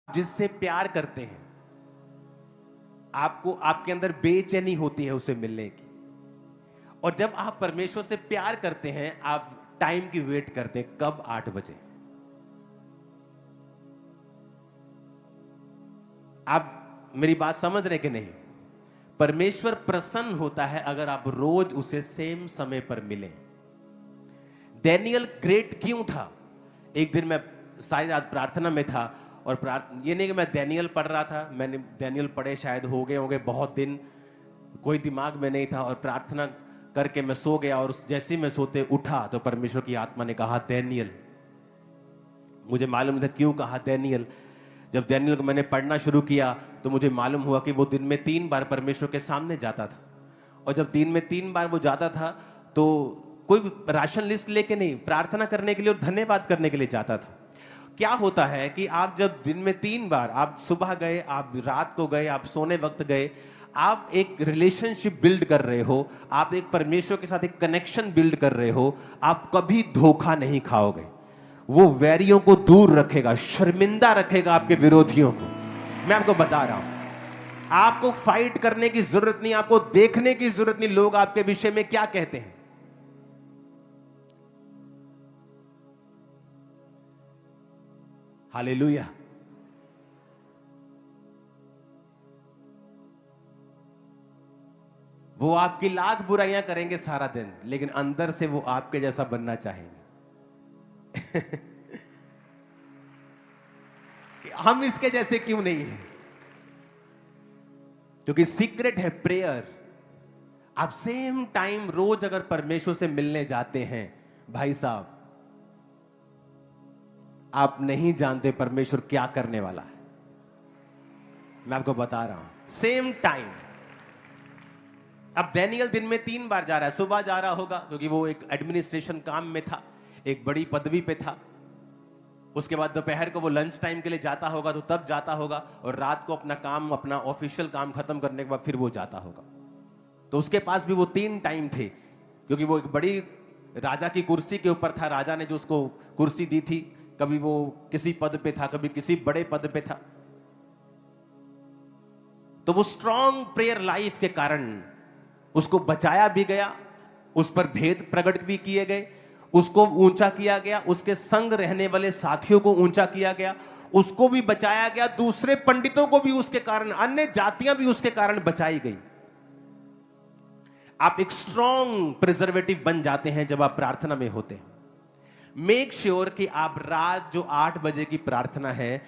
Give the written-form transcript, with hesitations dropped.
जिससे प्यार करते हैं, आपको आपके अंदर बेचैनी होती है उसे मिलने की। और जब आप परमेश्वर से प्यार करते हैं, आप टाइम की वेट करते हैं, कब 8 बजे। आप मेरी बात समझ रहे कि नहीं? परमेश्वर प्रसन्न होता है अगर आप रोज उसे सेम समय पर मिलें। डैनियल ग्रेट क्यों था? एक दिन मैं सारी रात प्रार्थना में था, और ये नहीं कि मैं डैनियल पढ़ रहा था, मैंने डैनियल पढ़े शायद हो गए होंगे बहुत दिन, कोई दिमाग में नहीं था, और प्रार्थना करके मैं सो गया, और जैसे ही मैं सोते उठा तो परमेश्वर की आत्मा ने कहा डैनियल। मुझे मालूम नहीं था क्यों कहा डैनियल। जब डैनियल को मैंने पढ़ना शुरू किया तो मुझे मालूम हुआ कि वो दिन में 3 बार परमेश्वर के सामने जाता था, और जब दिन में 3 बार वो जाता था तो कोई राशन लिस्ट लेके नहीं, प्रार्थना करने के लिए और धन्यवाद करने के लिए जाता था। क्या होता है कि आप जब दिन में 3 बार, आप सुबह गए, आप रात को गए, आप सोने वक्त गए, आप एक रिलेशनशिप बिल्ड कर रहे हो, आप एक परमेश्वर के साथ एक कनेक्शन बिल्ड कर रहे हो, आप कभी धोखा नहीं खाओगे। वो वैरियों को दूर रखेगा, शर्मिंदा रखेगा आपके विरोधियों को। मैं आपको बता रहा हूं, आपको फाइट करने की जरूरत नहीं, आपको देखने की जरूरत नहीं लोग आपके विषय में क्या कहते हैं। हालेलुया। वो आपकी लाख बुराइयां करेंगे सारा दिन, लेकिन अंदर से वो आपके जैसा बनना चाहेंगे। कि हम इसके जैसे क्यों नहीं हैं? क्योंकि सीक्रेट है प्रेयर। आप सेम टाइम रोज अगर परमेश्वर से मिलने जाते हैं, भाई साहब, आप नहीं जानते परमेश्वर क्या करने वाला है। मैं आपको बता रहा हूं, सेम टाइम। अब डैनियल दिन में 3 बार जा रहा है, सुबह जा रहा होगा क्योंकि वो एक एडमिनिस्ट्रेशन काम में था, एक बड़ी पदवी पे था। उसके बाद दोपहर को वो लंच टाइम के लिए जाता होगा, तो तब जाता होगा, और रात को अपना काम, अपना ऑफिशियल काम खत्म करने के बाद फिर वो जाता होगा। तो उसके पास भी वो 3 टाइम थे, क्योंकि वो एक बड़ी राजा की कुर्सी के ऊपर था। राजा ने जो उसको कुर्सी दी थी, कभी वो किसी पद पे था, कभी किसी बड़े पद पे था। तो वो स्ट्रॉन्ग प्रेयर लाइफ के कारण उसको बचाया भी गया, उस पर भेद प्रकट भी किए गए, उसको ऊंचा किया गया, उसके संग रहने वाले साथियों को ऊंचा किया गया, उसको भी बचाया गया, दूसरे पंडितों को भी उसके कारण, अन्य जातियां भी उसके कारण बचाई गई। आप एक स्ट्रॉन्ग प्रिजर्वेटिव बन जाते हैं जब आप प्रार्थना में होते हैं। मेक श्योर कि आप रात जो 8 बजे की प्रार्थना है